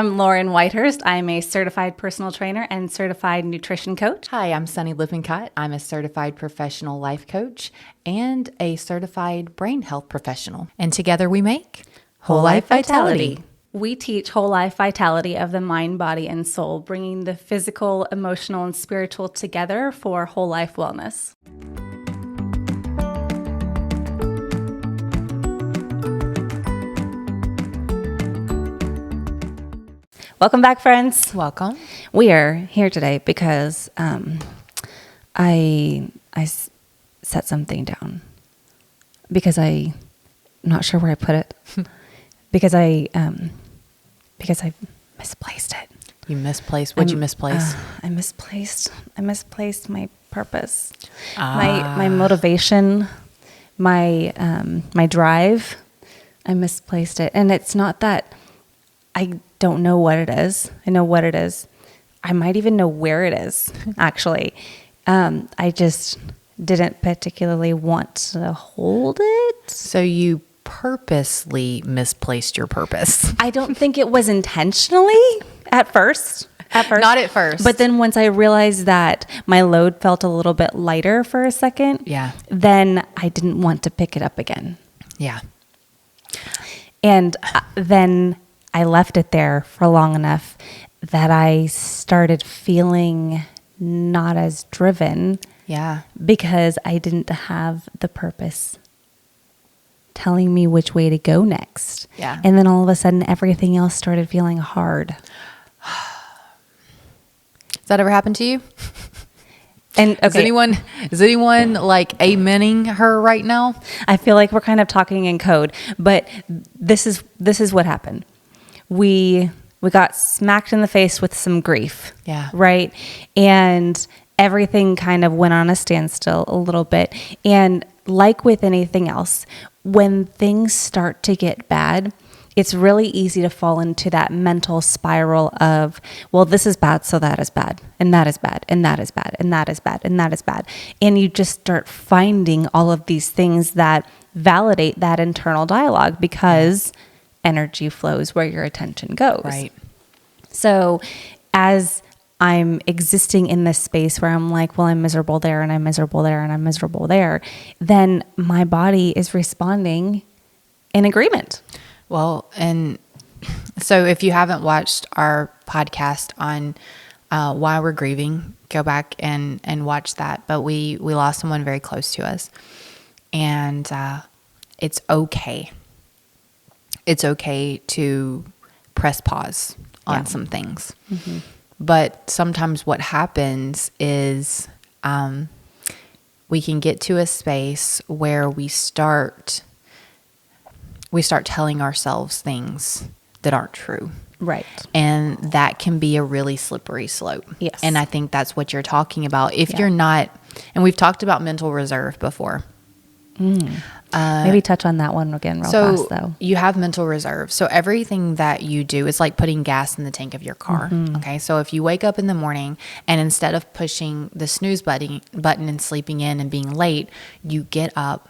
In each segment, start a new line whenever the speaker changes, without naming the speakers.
I'm Lauren Whitehurst. I'm a certified personal trainer and certified nutrition coach.
Hi, I'm Sunny Lippincott. I'm a certified professional life coach and a certified brain health professional. And together we make
Whole Life Vitality. We teach whole life vitality of the mind, body, and soul, bringing the physical, emotional, and spiritual together for whole life wellness. Welcome back, friends.
Welcome.
We are here today because I set something down because I'm not sure where I put it because I misplaced it.
You misplaced. What'd you misplace?
I misplaced my purpose, my motivation, my drive. I misplaced it, and it's not that I don't know what it is. I know what it is. I might even know where it is, actually. I just didn't particularly want to hold it.
So you purposely misplaced your purpose.
I don't think it was intentionally at first.
Not at first.
But then once I realized that my load felt a little bit lighter for a second,
Yeah.
then I didn't want to pick it up again.
Yeah.
And then I left it there for long enough that I started feeling not as driven.
Yeah.
Because I didn't have the purpose telling me which way to go next.
Yeah.
And then all of a sudden, everything else started feeling hard.
Has that ever happened to you?
And okay,
Is anyone like amening her right now?
I feel like we're kind of talking in code, but this is what happened. We got smacked in the face with some grief.
Yeah.
Right? And everything kind of went on a standstill a little bit. And like with anything else, when things start to get bad, it's really easy to fall into that mental spiral of, well, this is bad, so that is bad, and that is bad, and that is bad, and that is bad, and that is bad. And you just start finding all of these things that validate that internal dialogue because energy flows where your attention goes.
Right.
So as I'm existing in this space where I'm like, well, I'm miserable there, and I'm miserable there, and I'm miserable there, then my body is responding in agreement.
Well, and so if you haven't watched our podcast on why we're grieving, go back and watch that. But we lost someone very close to us, and it's okay. It's okay to press pause on some things. Mm-hmm. But sometimes what happens is we can get to a space where we start telling ourselves things that aren't true.
Right.
And that can be a really slippery slope.
Yes.
And I think that's what you're talking about. If you're not, and we've talked about mental reserve before.
Maybe touch on that one again real fast, though.
You have mental reserve. So everything that you do is like putting gas in the tank of your car. Mm-hmm. Okay. So if you wake up in the morning and instead of pushing the snooze button and sleeping in and being late, you get up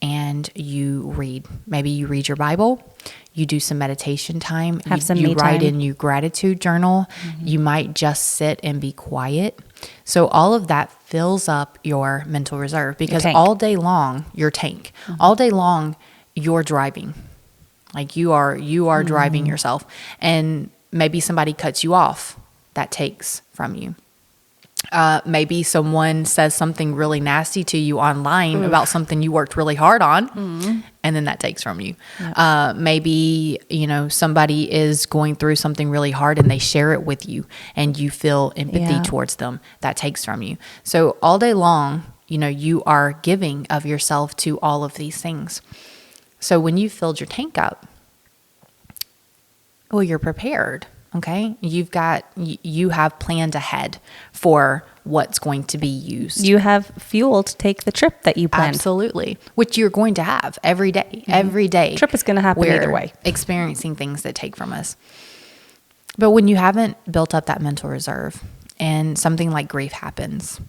and you read. Maybe you read your Bible. You do some meditation time. You write in your gratitude journal. Mm-hmm. You might just sit and be quiet. So all of that fills up your mental reserve because all day long, your tank, all day long, you're driving. Like you are driving yourself, and maybe somebody cuts you off. That takes from you. Maybe someone says something really nasty to you online about something you worked really hard on, and then that takes from you. Yep. Maybe, somebody is going through something really hard and they share it with you and you feel empathy towards them. That takes from you. So all day long, you are giving of yourself to all of these things. So when you filled your tank up, well, you're prepared. Okay. You have planned ahead for what's going to be used.
You have fuel to take the trip that you planned.
Absolutely. Which you're going to have every day. Mm-hmm. Every day.
Trip is going to happen either way.
Experiencing things that take from us. But when you haven't built up that mental reserve and something like grief happens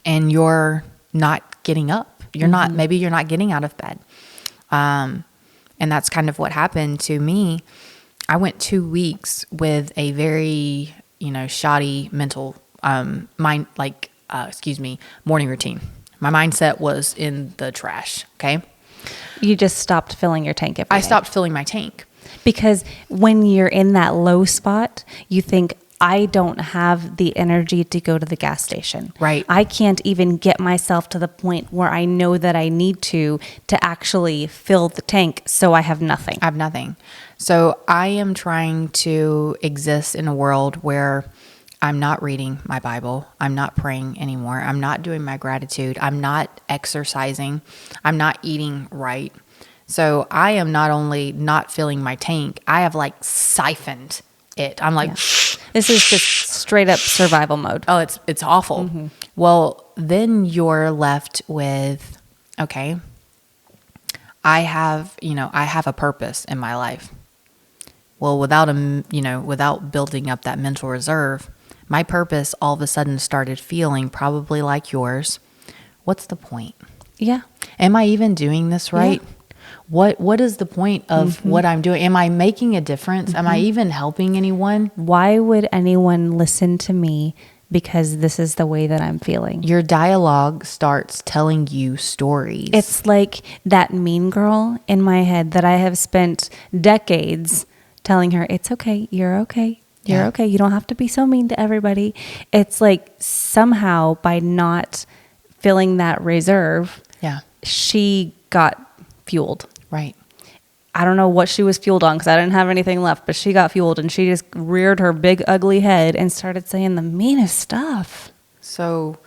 and you're not getting up, maybe you're not getting out of bed. And that's kind of what happened to me. I went 2 weeks with a very, shoddy mental mind, morning routine. My mindset was in the trash. Okay.
You just stopped filling your tank every day.
I stopped filling my tank.
Because when you're in that low spot, you think, I don't have the energy to go to the gas station.
Right.
I can't even get myself to the point where I know that I need to actually fill the tank, so I have nothing.
I have nothing. So I am trying to exist in a world where I'm not reading my Bible. I'm not praying anymore. I'm not doing my gratitude. I'm not exercising. I'm not eating right. So I am not only not filling my tank, I have like siphoned it. I'm like,
this is just straight up survival mode.
Oh, it's awful. Mm-hmm. Well, then you're left with, okay, I have a purpose in my life. Well, without building up that mental reserve, my purpose all of a sudden started feeling probably like yours. What's the point?
Yeah.
Am I even doing this right? Yeah. What is the point of what I'm doing? Am I making a difference? Am I even helping anyone?
Why would anyone listen to me? Because this is the way that I'm feeling.
Your dialogue starts telling you stories.
It's like that mean girl in my head that I have spent decades telling her, it's okay, you're okay. You're okay. You don't have to be so mean to everybody. It's like somehow by not filling that reserve, she got fueled.
Right.
I don't know what she was fueled on because I didn't have anything left, but she got fueled and she just reared her big ugly head and started saying the meanest stuff.
So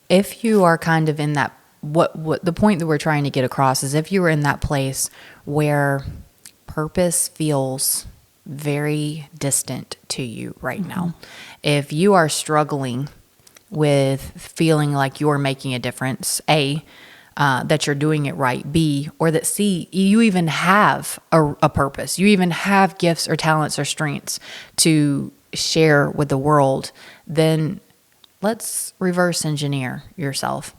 if you are kind of in that, what the point that we're trying to get across is if you were in that place where purpose feels very distant to you right now, if you are struggling with feeling like you're making a difference, that you're doing it right, B, or that C, you even have a purpose. You even have gifts or talents or strengths to share with the world, then let's reverse engineer yourself.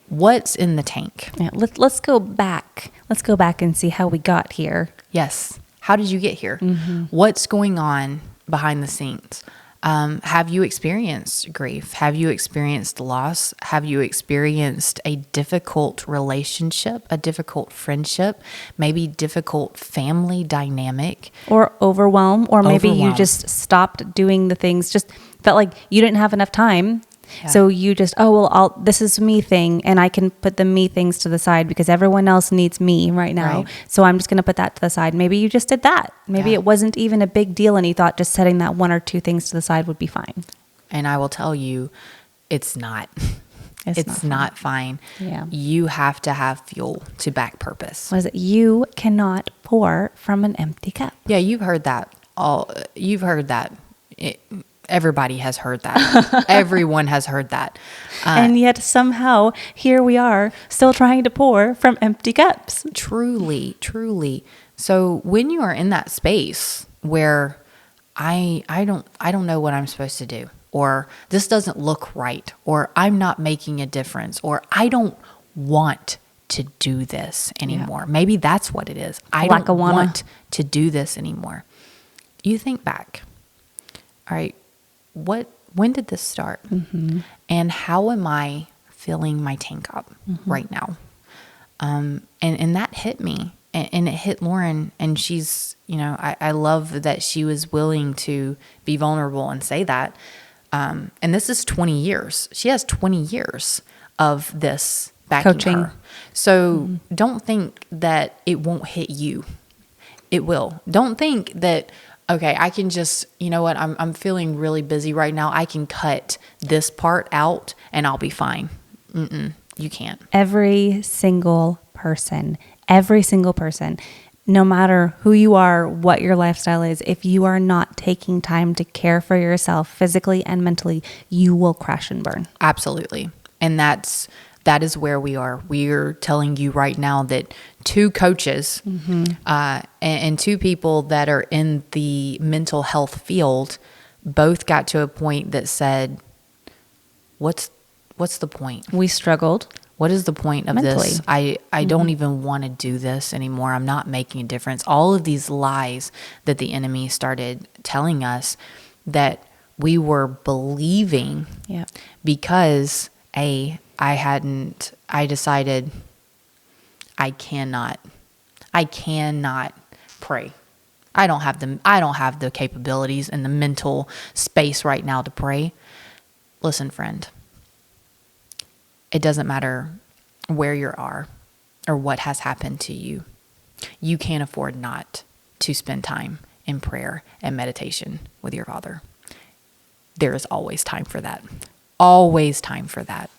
What's in the tank?
Yeah, let's go back. Let's go back and see how we got here.
Yes. How did you get here? What's going on behind the scenes? Have you experienced grief? Have you experienced loss? Have you experienced a difficult relationship, a difficult friendship, maybe difficult family dynamic?
Or overwhelm, or maybe you just stopped doing the things, just felt like you didn't have enough time. Yeah. So you just, this is me thing, and I can put the me things to the side because everyone else needs me right now. Right. So I'm just going to put that to the side. Maybe you just did that. Maybe it wasn't even a big deal, and you thought just setting that one or two things to the side would be fine.
And I will tell you, it's not. It's not fine.
Yeah.
You have to have fuel to back purpose.
What is it? You cannot pour from an empty cup.
Yeah, you've heard that. You've heard that. Everybody has heard that. Everyone has heard that.
And yet somehow here we are still trying to pour from empty cups.
Truly, truly. So when you are in that space where I don't know what I'm supposed to do, or this doesn't look right, or I'm not making a difference, or I don't want to do this anymore. Yeah. Maybe that's what it is. I don't want to do this anymore. You think back. All right. When did this start? And how am I filling my tank up right now? And that hit me, and it hit Lauren, and she's, I love that she was willing to be vulnerable and say that. And this is 20 years. She has 20 years of this backing
coaching
her. So don't think that it won't hit you. It will. Don't think that, okay, I can just, I'm feeling really busy right now. I can cut this part out and I'll be fine. You can't.
Every single person, no matter who you are, what your lifestyle is, if you are not taking time to care for yourself physically and mentally, you will crash and burn.
Absolutely. And that is where we are. We're telling you right now that two coaches and two people that are in the mental health field both got to a point that said, what's the point?
We struggled.
What is the point of
Mentally.
this? I don't even want to do this anymore. I'm not making a difference. All of these lies that the enemy started telling us that we were believing
Yeah.
because I decided I cannot pray. I don't have the capabilities and the mental space right now to pray. Listen, friend, it doesn't matter where you are or what has happened to you. You can't afford not to spend time in prayer and meditation with your Father. There is always time for that. Always time for that.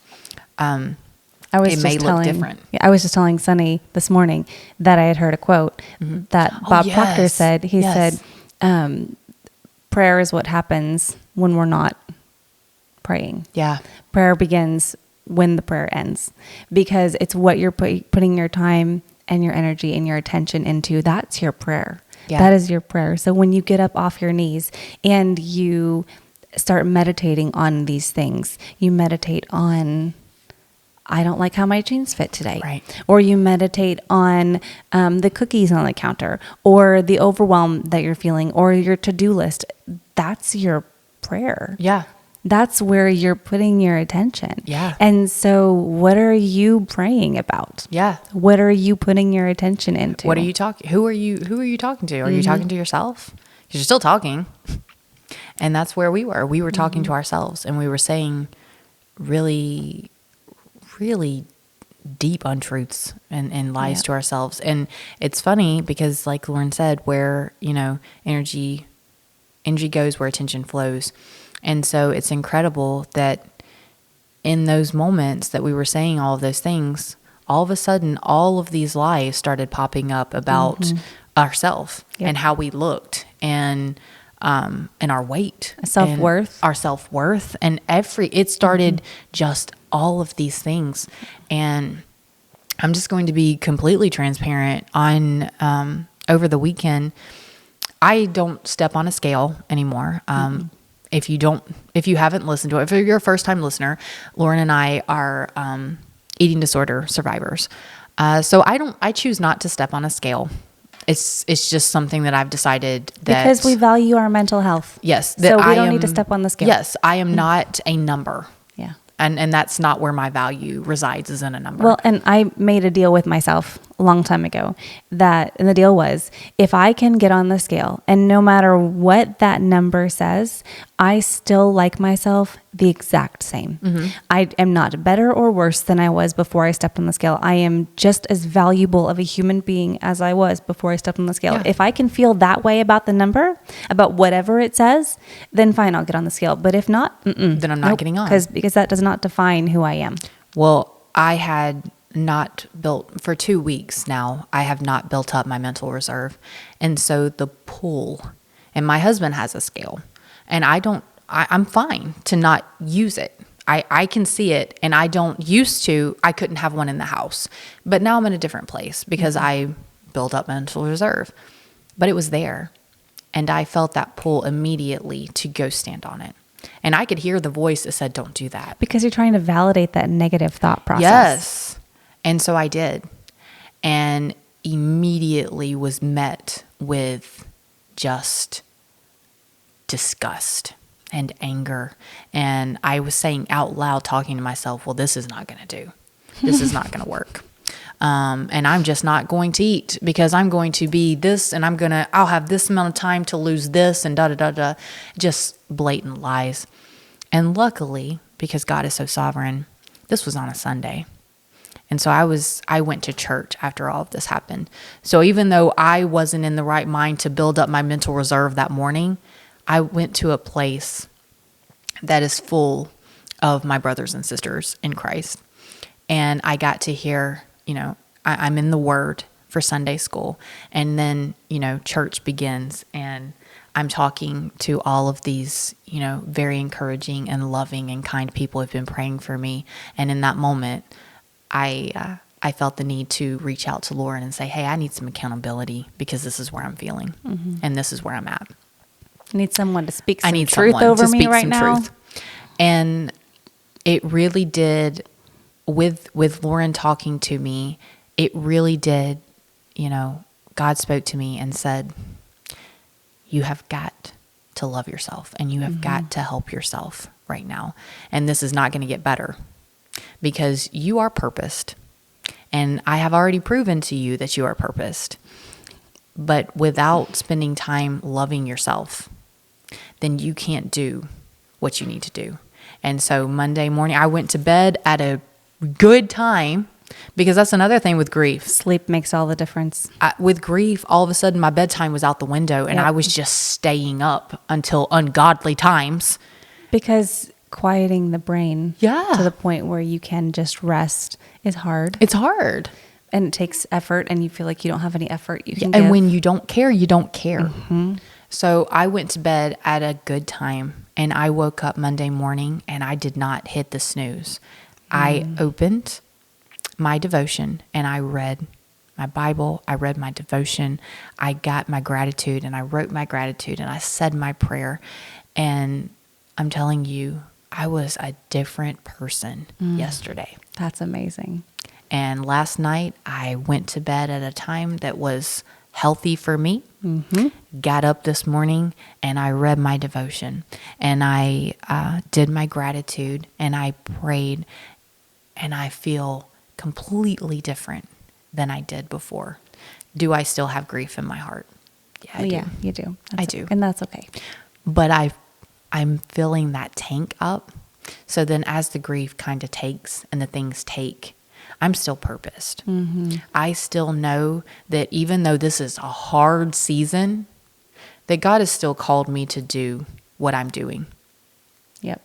It may look different.
Yeah, I was just telling Sunny this morning that I had heard a quote that Bob Proctor said. He said, prayer is what happens when we're not praying.
Yeah.
Prayer begins when the prayer ends, because it's what you're putting your time and your energy and your attention into. That's your prayer.
Yeah.
That is your prayer. So when you get up off your knees and you start meditating on these things, you meditate on, I don't like how my jeans fit today.
Right.
Or you meditate on the cookies on the counter, or the overwhelm that you're feeling, or your to-do list. That's your prayer.
Yeah.
That's where you're putting your attention.
Yeah.
And so what are you praying about?
Yeah.
What are you putting your attention into?
What are you talking? Who are you talking to? Are you talking to yourself? Because you're still talking. And that's where we were. We were talking to ourselves, and we were saying really, really deep untruths and lies to ourselves. And it's funny because, like Lauren said, where, energy goes where attention flows. And so it's incredible that in those moments that we were saying all of those things, all of a sudden, all of these lies started popping up about ourselves and how we looked and our weight,
Self-worth.
our self-worth, and it started just all of these things. And I'm just going to be completely transparent on, over the weekend, I don't step on a scale anymore. If you haven't listened to it, if you're a first time listener, Lauren and I are, eating disorder survivors. So I choose not to step on a scale. It's just something that I've decided that,
because we value our mental health.
Yes.
So we don't need to step on the scale.
Yes. I am not a number.
Yeah.
And that's not where my value resides, is in a number.
Well, and I made a deal with myself a long time ago and the deal was, if I can get on the scale and no matter what that number says, I still like myself the exact same. I am not better or worse than I was before I stepped on the scale. I am just as valuable of a human being as I was before I stepped on the scale.
Yeah.
If I can feel that way about the number, about whatever it says, then fine, I'll get on the scale. But if not,
then I'm not getting on.
Because that does not define who I am.
Well, I had not built, for 2 weeks now, I have not built up my mental reserve. And so the pull, and my husband has a scale, and I'm fine to not use it. I can see it, and I couldn't have one in the house. But now I'm in a different place because I built up mental reserve. But it was there, and I felt that pull immediately to go stand on it. And I could hear the voice that said, don't do that.
Because you're trying to validate that negative thought process.
Yes. And so I did. And immediately was met with just disgust and anger. And I was saying out loud, talking to myself, well, this is not going to do. This is not going to work. And I'm just not going to eat because I'm going to be this, and I'll have this amount of time to lose this, and da-da-da-da. Just blatant lies. And luckily, because God is so sovereign, this was on a Sunday. And so I went to church after all of this happened. So even though I wasn't in the right mind to build up my mental reserve that morning, I went to a place that is full of my brothers and sisters in Christ. And I got to hear, I'm in the Word for Sunday school. And then, church begins, and I'm talking to all of these, very encouraging and loving and kind people who've been praying for me. And in that moment, I felt the need to reach out to Lauren and say, hey, I need some accountability because this is where I'm feeling and this is where I'm at.
I need someone to speak some truth over me right now.
And it really did with Lauren talking to me, it really did, God spoke to me and said, you have got to love yourself and you have got to help yourself right now. And this is not going to get better because you are purposed. And I have already proven to you that you are purposed. But without spending time loving yourself, then you can't do what you need to do. And so Monday morning, I went to bed at a good time, because that's another thing with grief.
Sleep makes all the difference.
With grief, all of a sudden my bedtime was out the window and I was just staying up until ungodly times.
Because quieting the brain to the point where you can just rest is hard.
It's hard.
And it takes effort, and you feel like you don't have any effort you can
give.
And
when you don't care, you don't care. Mm-hmm. So I went to bed at a good time, and I woke up Monday morning, and I did not hit the snooze. I opened my devotion, and I read my Bible. I read my devotion. I got my gratitude, and I wrote my gratitude, and I said my prayer. And I'm telling you, I was a different person yesterday.
That's amazing.
And last night, I went to bed at a time that was healthy for me. Mm-hmm. Got up this morning, and I read my devotion. And I did my gratitude, and I prayed. And I feel completely different than I did before. Do I still have grief in my heart? Yeah, I do.
Yeah, you do.
I do.
And that's okay.
But I'm filling that tank up. So then as the grief kind of takes and the things take, I'm still purposed. Mm-hmm. I still know that even though this is a hard season, that God has still called me to do what I'm doing.
Yep.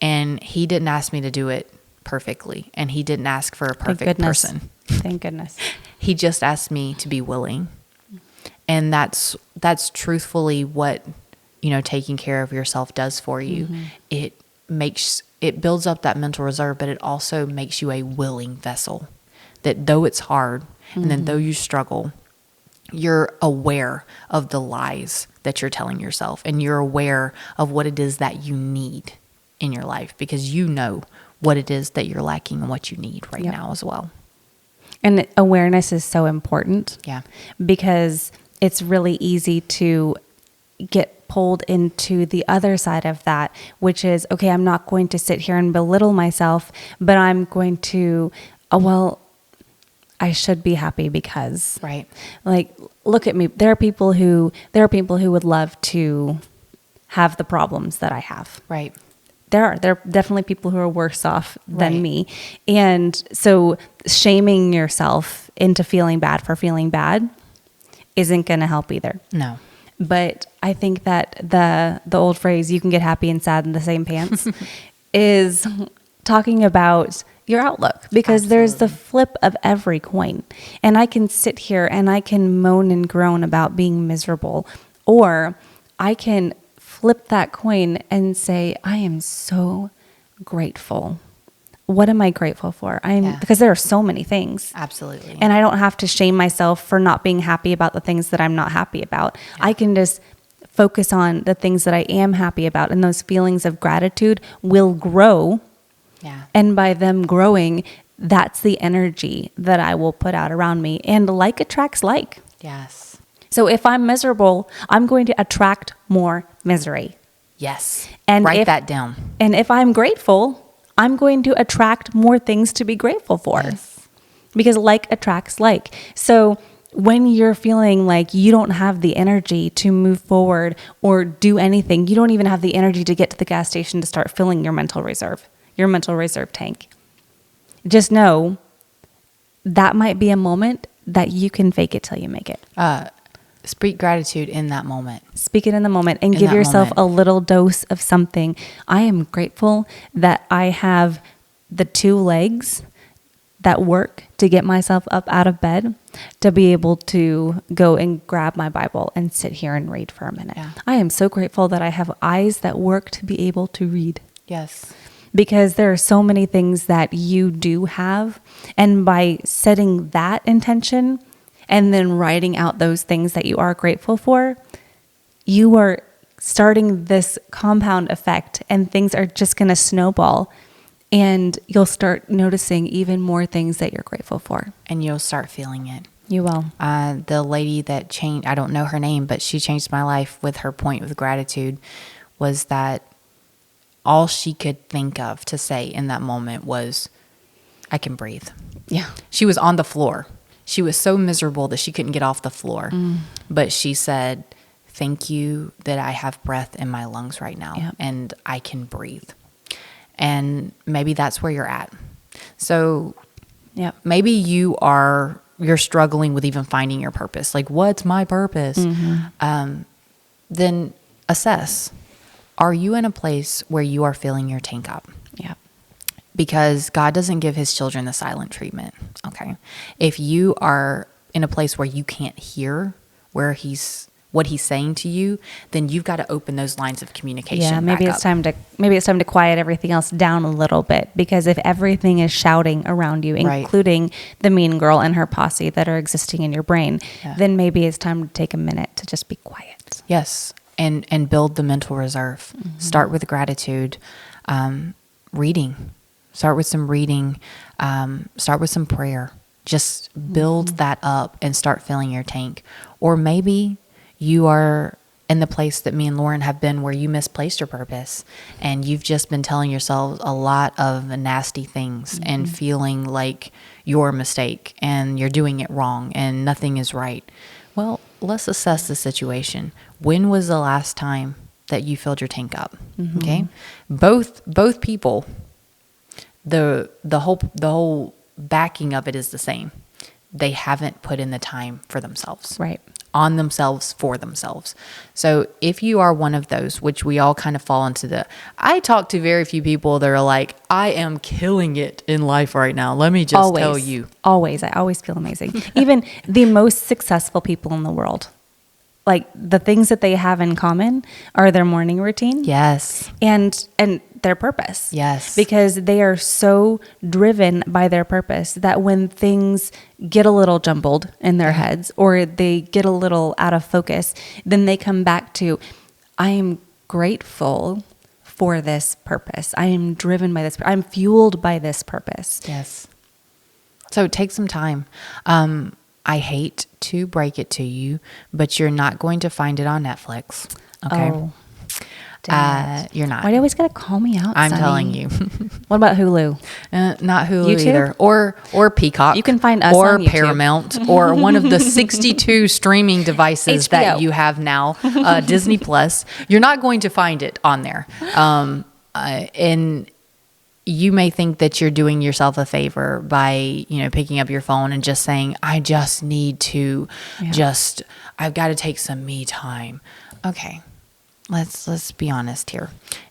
And He didn't ask me to do it perfectly. And He didn't ask for a perfect person.
Thank goodness.
He just asked me to be willing. And that's truthfully what, taking care of yourself does for you. Mm-hmm. It builds up that mental reserve, but it also makes you a willing vessel. That though it's hard, and then though you struggle, you're aware of the lies that you're telling yourself, and you're aware of what it is that you need in your life, because you know what it is that you're lacking and what you need right now as well.
And awareness is so important.
Yeah.
Because it's really easy to get pulled into the other side of that, which is, okay, I'm not going to sit here and belittle myself, but I'm going to, I should be happy because,
right.
Like, look at me. There are people who would love to have the problems that I have.
Right.
There are definitely people who are worse off than me. And so shaming yourself into feeling bad for feeling bad isn't going to help either.
No.
But I think that the old phrase, you can get happy and sad in the same pants, is talking about your outlook, because there's the flip of every coin. And I can sit here and I can moan and groan about being miserable, or I can flip that coin and say, I am so grateful. What am I grateful for? Because there are so many things.
Absolutely.
And I don't have to shame myself for not being happy about the things that I'm not happy about. Yeah. I can just focus on the things that I am happy about, and those feelings of gratitude will grow.
Yeah.
And by them growing, that's the energy that I will put out around me. And like attracts like.
Yes.
So if I'm miserable, I'm going to attract more misery.
Yes.
And
write that down.
And if I'm grateful, I'm going to attract more things to be grateful for.
Yes.
Because like attracts like. So when you're feeling like you don't have the energy to move forward or do anything, you don't even have the energy to get to the gas station to start filling your mental reserve tank. Just know that might be a moment that you can fake it till you make it.
Speak gratitude in that moment.
Speak it in the moment and give yourself a little dose of something. I am grateful that I have the two legs that work to get myself up out of bed to be able to go and grab my Bible and sit here and read for a minute. Yeah. I am so grateful that I have eyes that work to be able to read.
Yes.
Because there are so many things that you do have. And by setting that intention and then writing out those things that you are grateful for, you are starting this compound effect, and things are just going to snowball. And you'll start noticing even more things that you're grateful for.
And you'll start feeling it.
You will.
The lady that changed, I don't know her name, but she changed my life with her point with gratitude, was that all she could think of to say in that moment was, I can breathe.
Yeah.
She was on the floor. She was so miserable that she couldn't get off the floor. But she said, thank you that I have breath in my lungs right now.
Yep.
And I can breathe. And maybe that's where you're at. So
Yep.
maybe you're struggling with even finding your purpose. Like, what's my purpose? Then assess. Are you in a place where you are filling your tank up?
Yep.
Because God doesn't give his children the silent treatment. Okay. If you are in a place where you can't hear what he's saying to you, then you've got to open those lines of communication.
Yeah, maybe it's time to quiet everything else down a little bit, because if everything is shouting around you, including the mean girl and her posse that are existing in your brain, then maybe it's time to take a minute to just be quiet.
Yes. And build the mental reserve. Start with gratitude. Reading. Start with some reading. Start with some prayer. Just build that up and start filling your tank. Or maybe you are in the place that me and Lauren have been, where you misplaced your purpose and you've just been telling yourself a lot of nasty things and feeling like you're a mistake and you're doing it wrong and nothing is right. Well, let's assess the situation. When was the last time that you filled your tank up? Okay. Both people, the whole backing of it is the same. They haven't put in the time for themselves.
Right.
On themselves, for themselves. So if you are one of those, which we all kind of fall into I talk to very few people that are like, I am killing it in life right now. Let me just tell you.
Always. I always feel amazing. Even the most successful people in the world, like the things that they have in common are their morning routine.
Yes.
And their purpose.
Yes.
Because they are so driven by their purpose that when things get a little jumbled in their heads or they get a little out of focus, then they come back to, I am grateful for this purpose. I am driven by this. I'm fueled by this purpose.
Yes. So take some time. I hate to break it to you, but you're not going to find it on Netflix. Okay.
Oh.
You're not.
Why do you always got to call me out,
I'm
Sonny?
telling you.
What about Hulu?
Not Hulu
YouTube?
either. Or Peacock.
You can find us
or
on YouTube.
Paramount or one of the 62 streaming devices that
HBO.
you have now, Disney Plus. You're not going to find it on there. And you may think that you're doing yourself a favor by, picking up your phone and just saying, I just need to I've got to take some me time. Okay. Let's be honest here.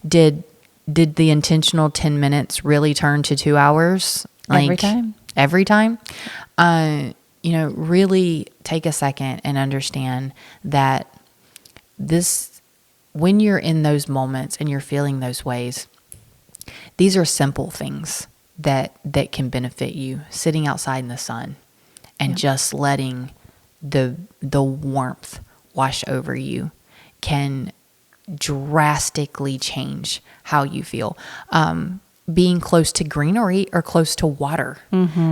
Did the intentional 10 minutes really turn to 2 hours?
Every time.
Every time? Really take a second and understand that when you're in those moments and you're feeling those ways, these are simple things that can benefit you. Sitting outside in the sun and just letting the warmth wash over you can drastically change how you feel. Being close to greenery or close to water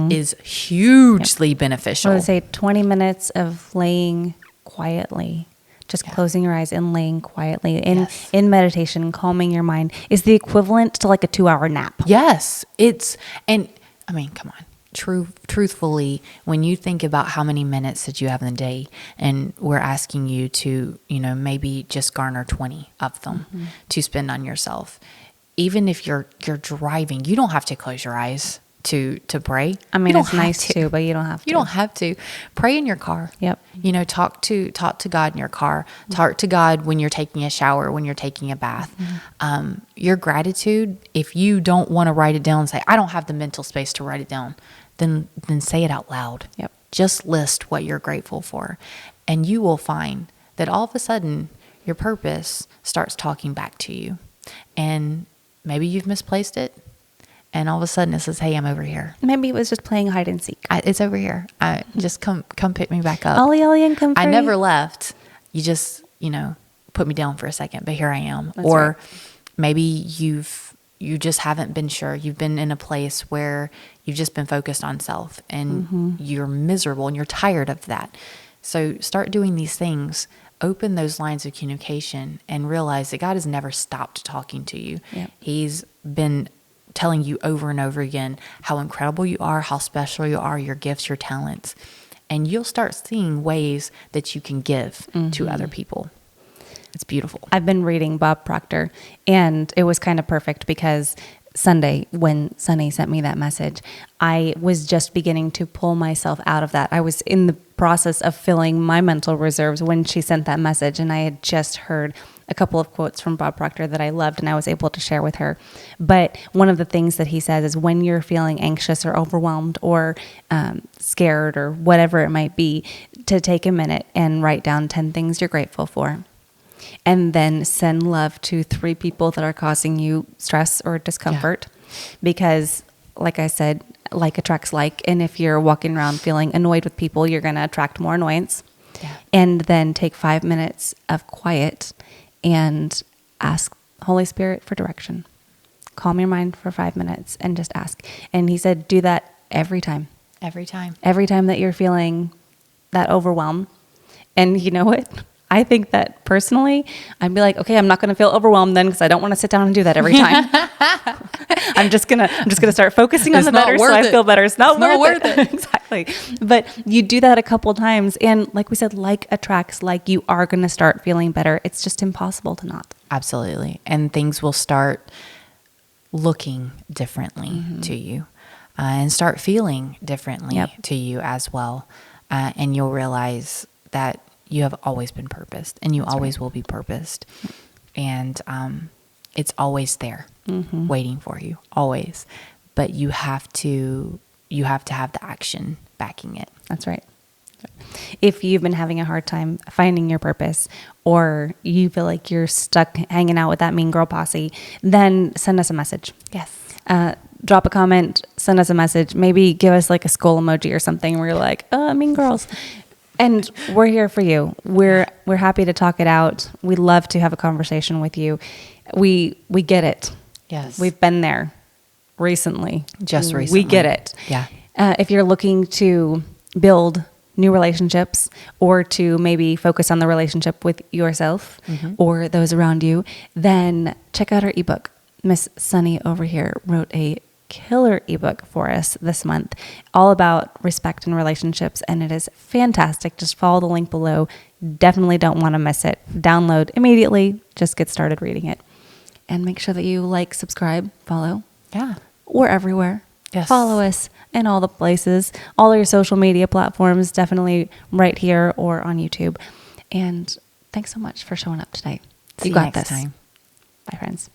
is hugely beneficial.
I would say 20 minutes of laying quietly, just closing your eyes and laying quietly in meditation, calming your mind is the equivalent to like a 2-hour nap.
Yes. Come on. Truthfully, when you think about how many minutes that you have in the day, and we're asking you to, maybe just garner 20 of them to spend on yourself. Even if you're driving, you don't have to close your eyes to pray.
It's nice to, but you don't have to.
You don't have to. Pray in your car.
Yep.
Talk to God in your car. Talk to God when you're taking a shower, when you're taking a bath. Your gratitude, if you don't want to write it down and say, I don't have the mental space to write it down, then say it out loud.
Yep.
Just list what you're grateful for. And you will find that all of a sudden your purpose starts talking back to you. And maybe you've misplaced it. And all of a sudden it says, hey, I'm over here.
Maybe it was just playing hide and seek.
It's over here. Just come pick me back up.
Ollie, Ollie, and come
I
free.
never left. You just, put me down for a second, but here I am.
That's
or
right.
maybe you've you just haven't been sure. You've been in a place where you've just been focused on self and you're miserable and you're tired of that. So start doing these things, open those lines of communication, and realize that God has never stopped talking to you.
Yep.
He's been telling you over and over again how incredible you are, how special you are, your gifts, your talents. And you'll start seeing ways that you can give to other people. It's beautiful.
I've been reading Bob Proctor, and it was kind of perfect because Sunday, when Sunny sent me that message, I was just beginning to pull myself out of that. I was in the process of filling my mental reserves when she sent that message, and I had just heard a couple of quotes from Bob Proctor that I loved and I was able to share with her. But one of the things that he says is when you're feeling anxious or overwhelmed or scared or whatever it might be, to take a minute and write down 10 things you're grateful for. And then send love to 3 people that are causing you stress or discomfort. Because, like I said, like attracts like. And if you're walking around feeling annoyed with people, you're going to attract more annoyance.
Yeah.
And then take 5 minutes of quiet and ask Holy Spirit for direction. Calm your mind for 5 minutes and just ask. And he said, do that every time.
Every time.
Every time that you're feeling that overwhelm. And you know what? I think that personally, I'd be like, okay, I'm not going to feel overwhelmed then because I don't want to sit down and do that every time. I'm just gonna start focusing on the better so I feel better. It's not worth it. Exactly. But you do that a couple times, and like we said, like attracts like, you are going to start feeling better. It's just impossible to not.
Absolutely. And things will start looking differently to you and start feeling differently to you as well. And you'll realize that you have always been purposed, and you always will be purposed. And it's always there waiting for you, always. But you have to have the action backing it.
That's right. If you've been having a hard time finding your purpose, or you feel like you're stuck hanging out with that mean girl posse, then send us a message.
Yes.
Drop a comment, send us a message, maybe give us like a skull emoji or something where you're like, mean girls. And we're here for you. We're happy to talk it out. We love to have a conversation with you. We get it.
Yes.
We've been there recently.
Just recently.
We get it.
Yeah.
If you're looking to build new relationships, or to maybe focus on the relationship with yourself or those around you, then check out our ebook. Miss Sunny over here wrote a killer ebook for us this month, all about respect and relationships, and it is fantastic. Just follow the link below. Definitely don't want to miss it. Download immediately. Just get started reading it, and make sure that you like, subscribe, follow.
Yeah,
we're everywhere.
Yes.
Follow us in all the places, all your social media platforms, definitely right here or on YouTube. And thanks so much for showing up today.
See
You got
next
this.
time.
Bye, friends.